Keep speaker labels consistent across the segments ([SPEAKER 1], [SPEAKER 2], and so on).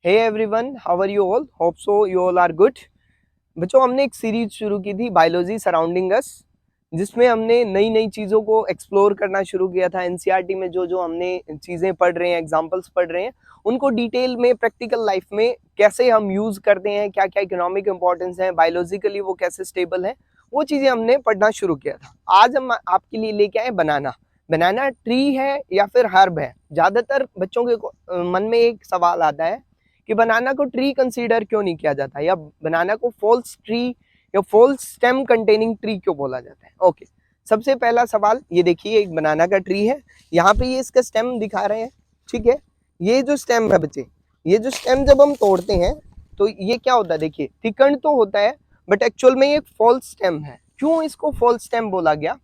[SPEAKER 1] Hey everyone, how are you all? Hope so you all are good. बच्चों, हमने एक series शुरू की थी बायोलॉजी सराउंडिंग अस, जिसमें हमने नई नई चीज़ों को एक्सप्लोर करना शुरू किया था। एनसीईआरटी में जो जो हमने चीज़ें पढ़ रहे हैं, एग्जांपल्स पढ़ रहे हैं, उनको डिटेल में प्रैक्टिकल लाइफ में कैसे हम यूज़ करते हैं, क्या क्या इकोनॉमिक इंपॉर्टेंस है, बायोलॉजिकली वो कैसे स्टेबल है, वो चीज़ें हमने पढ़ना शुरू किया था। आज हम आपके लिए लेके आए बनाना। बनाना ट्री है या फिर हर्ब है? ज़्यादातर बच्चों के मन में एक सवाल आता है कि बनाना को ट्री कंसीडर क्यों नहीं किया जाता, या बनाना को फॉल्स ट्री या फॉल्स स्टेम कंटेनिंग ट्री क्यों बोला जाता है। ओके, सबसे पहला सवाल ये देखिए, एक बनाना का ट्री है, यहाँ पे ये इसका स्टेम दिखा रहे हैं, ठीक है। ये जो स्टेम है बच्चे, ये जो स्टेम जब हम तोड़ते हैं तो ये क्या होता है, देखिए थिकन तो होता है, बट एक्चुअल में ये एक फॉल्स स्टेम है। क्यों इसको फॉल्स स्टेम बोला गया?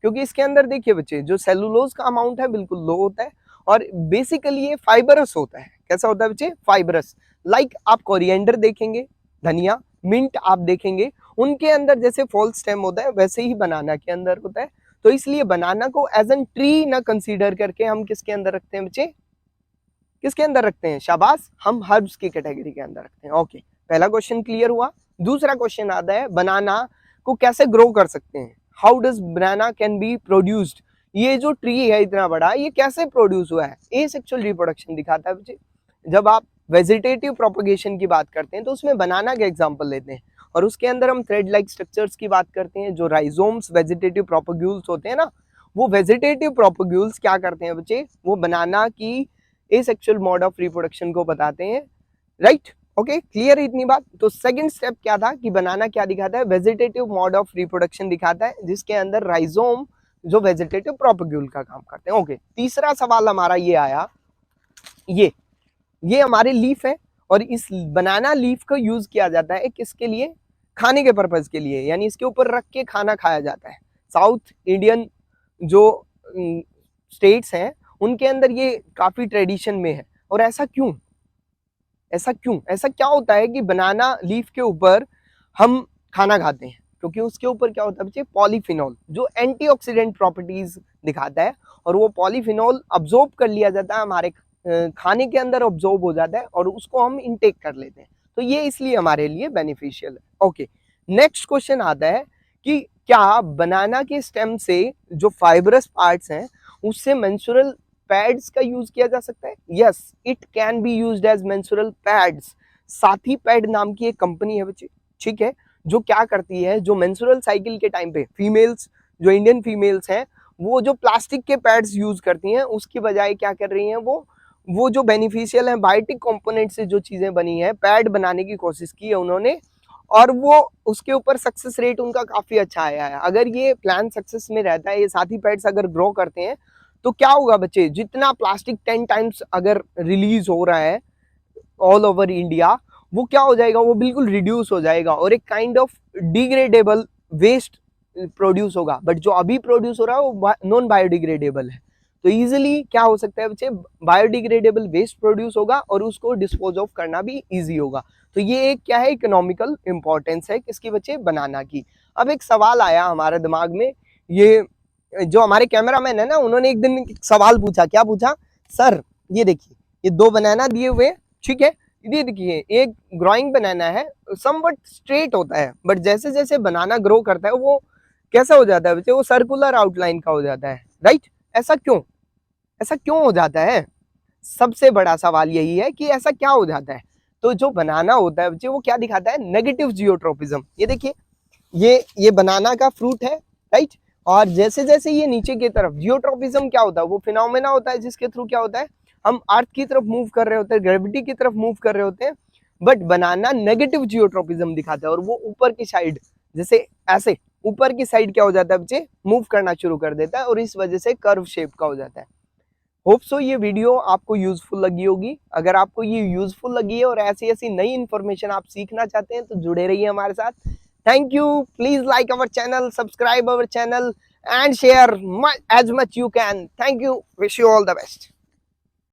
[SPEAKER 1] क्योंकि इसके अंदर देखिए बच्चे, जो सेलुलोज का अमाउंट है बिल्कुल लो होता है, और बेसिकली ये फाइबरस होता है। कैसा होता है बच्चे? फाइबरस। लाइक आप कोरिएंडर देखेंगे, धनिया, मिंट आप देखेंगे, उनके अंदर जैसे फॉल्स स्टेम होता है वैसे ही बनाना के अंदर होता है। तो इसलिए बनाना को एज एन ट्री ना कंसीडर करके हम किसके अंदर रखते हैं बच्चे? किसके अंदर रखते हैं? शाबाश, हम हर्ब्स की कैटेगरी के अंदर रखते हैं। ओके, पहला क्वेश्चन क्लियर हुआ। दूसरा क्वेश्चन आता है, बनाना को कैसे ग्रो कर सकते हैं? How does banana can be produced? ये जो ट्री है इतना बड़ा, ये कैसे प्रोड्यूस हुआ है? एसेक्सुअल रिप्रोडक्शन दिखाता है बच्चे। जब आप वेजिटेटिव प्रोपगेशन की बात करते हैं तो उसमें बनाना का एग्जांपल लेते हैं, और उसके अंदर हम थ्रेड लाइक स्ट्रक्चर्स की बात करते हैं। जो राइजोम्स वेजिटेटिव प्रोपग्यूल्स होते हैं ना, वो वेजिटेटिव प्रोपग्यूल्स क्या करते हैं बच्चे? वो बनाना की एसेक्सुअल मोड ऑफ रिप्रोडक्शन को बताते हैं। राइट, ओके, क्लियर है इतनी बात? तो सेकंड स्टेप क्या था कि बनाना क्या दिखाता है? वेजिटेटिव मोड ऑफ रिप्रोडक्शन दिखाता है, जिसके अंदर राइजोम जो वेजिटेटिव प्रोपग्यूल का काम करते हैं। ओके, तीसरा सवाल हमारा ये आया, ये हमारे लीफ है, और इस बनाना लीफ को यूज किया जाता है किसके लिए? खाने के पर्पज के लिए, यानी इसके ऊपर रख के खाना खाया जाता है। साउथ इंडियन जो स्टेट्स हैं उनके अंदर ये काफी ट्रेडिशन में है। और ऐसा क्यों? ऐसा क्या होता है कि बनाना लीफ के ऊपर हम खाना खाते हैं? क्योंकि उसके ऊपर क्या होता है बच्चे? पॉलीफिनॉल, जो एंटीऑक्सीडेंट प्रॉपर्टीज दिखाता है, और वो पॉलीफिनॉल अब्जॉर्ब कर लिया जाता है, हमारे खाने के अंदर अब्जॉर्ब हो जाता है, और उसको हम इनटेक कर लेते हैं। तो ये इसलिए हमारे लिए बेनिफिशियल है। ओके, नेक्स्ट क्वेश्चन आता है कि क्या बनाना के स्टेम से जो फाइबरस पार्ट्स हैं उससे मेंस्ट्रुअल पैड्स का यूज किया जा सकता है? Yes, it can be used as menstrual pads. Saathi pad नाम की एक कंपनी है बच्चे, ठीक है, जो क्या करती है, जो मेंस्ट्रुअल साइकिल के टाइम पे फीमेल्स, जो इंडियन फीमेल्स हैं, वो जो प्लास्टिक के पैड्स यूज करती हैं, उसकी बजाय क्या कर रही हैं, वो जो बेनिफिशियल है बायोटिक कंपोनेंट से जो चीजें बनी है, पैड बनाने की कोशिश की है उन्होंने, और वो उसके ऊपर सक्सेस रेट उनका काफी अच्छा आया है। अगर ये प्लान सक्सेस में रहता है, ये साथी पैड्स अगर ग्रो करते हैं, तो क्या होगा बच्चे? जितना प्लास्टिक 10 टाइम्स अगर रिलीज हो रहा है ऑल ओवर इंडिया, वो क्या हो जाएगा? वो बिल्कुल रिड्यूस हो जाएगा, और एक kind of degradable waste produce होगा। बट जो अभी प्रोड्यूस हो रहा है वो नॉन बायोडिग्रेडेबल है। तो इजीली क्या हो सकता है बच्चे? बायोडिग्रेडेबल वेस्ट प्रोड्यूस होगा, और उसको डिस्पोज ऑफ करना भी इजी होगा। तो ये एक क्या है? इकोनॉमिकल इंपॉर्टेंस है किसकी बच्चे? बनाना की। अब एक सवाल आया हमारे दिमाग में, ये जो हमारे कैमरामैन है ना, उन्होंने एक दिन सवाल पूछा। क्या पूछा? सर ये देखिए, ये दो बनाना दिए हुए, ठीक है, ये देखिए एक ग्रोइंग बनाना है, समवट स्ट्रेट होता है, बट जैसे जैसे बनाना ग्रो करता है वो कैसा हो जाता है बच्चे? वो सर्कुलर आउटलाइन का हो जाता है। राइट, ऐसा क्यों हो जाता है? सबसे बड़ा सवाल यही है कि ऐसा क्या हो जाता है। तो जो बनाना होता है बच्चे, वो क्या दिखाता है? Negative geotropism. ये देखिए, ये बनाना का फ्रूट है, राइट, और जैसे जैसे ये नीचे की तरफ, जियोट्रोपिज्म क्या होता है? वो फिनोमेना होता है जिसके थ्रू क्या होता है, हम अर्थ की तरफ मूव कर रहे होते हैं, ग्रेविटी की तरफ मूव कर रहे होते हैं, बट बनाना नेगेटिव जियोट्रोपिज्म दिखाता है, और वो ऊपर की साइड, जैसे ऐसे ऊपर की साइड क्या हो जाता है बच्चे? मूव करना शुरू कर देता है, और इस वजह से कर्व शेप का हो जाता है। होप सो ये वीडियो आपको यूजफुल लगी होगी। अगर आपको ये यूजफुल लगी है और ऐसी ऐसी नई इन्फॉर्मेशन आप सीखना चाहते हैं, तो जुड़े रहिए हमारे साथ। Thank you. Please like our channel, subscribe our channel, and share as much you can. Thank you. Wish you all the best.